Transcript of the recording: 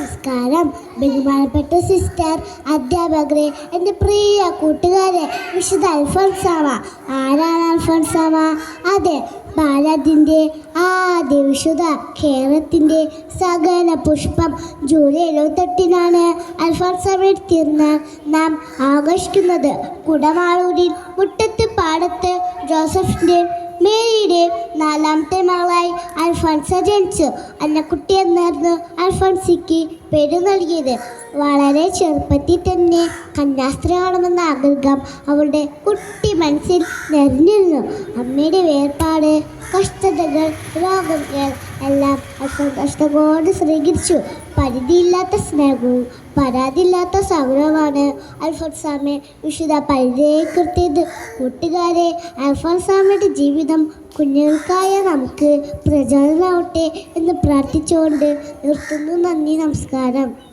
നമസ്കാരം. ബഹുമാനപ്പെട്ട സിസ്റ്റർ, അധ്യാപകരെ, എൻ്റെ പ്രിയ കൂട്ടുകാരെ, വിശുദ്ധ അൽഫോൻസാമ. ആരാണ് അൽഫോൻസാമ? അതെ, ഭാരതിൻ്റെ ആദ്യ വിശുദ്ധ, കേരളത്തിൻ്റെ സകല പുഷ്പം. ജൂലൈ 78-നാണ് അൽഫോൻസാമയുടെ തിരുനാൾ നാം ആഘോഷിക്കുന്നത്. കുടമാളൂരിൽ മുട്ടത്ത് പാടത്ത് ജോസഫിൻ്റെ മേരിയുടെ 4ാമത്തെ മകളായി അൽഫോൻസ ജനിച്ചു. അന്നക്കുട്ടി എന്നായിരുന്നു അൽഫോൻസിക്ക് പേര് നൽകിയത്. വളരെ ചെറുപ്പത്തിൽ തന്നെ കന്യാസ്ത്രീയാകണമെന്ന ആഗ്രഹം അവളുടെ കുട്ടി മനസ്സിൽ നിറഞ്ഞിരുന്നു. അമ്മയുടെ വേർപാട്, കഷ്ടതകൾ, രോഗങ്ങൾ എല്ലാം അൽഫോൻസ കഷ്ടത്തോട് സ്വീകരിച്ചു. പരിധിയില്ലാത്ത സ്നേഹവും പരാതിയില്ലാത്ത സൗരവമാണ് അൽഫോൻസാമയെ വിശുദ്ധ പരിചയപ്പെടുത്തിയത്. കൂട്ടുകാരെ, അൽഫോൻസാമയുടെ ജീവിതം കുഞ്ഞുങ്ങൾക്കായ നമുക്ക് പ്രചോദനമാവട്ടെ എന്ന് പ്രാർത്ഥിച്ചുകൊണ്ട് നിർത്തുന്നു. നന്ദി, നമസ്കാരം.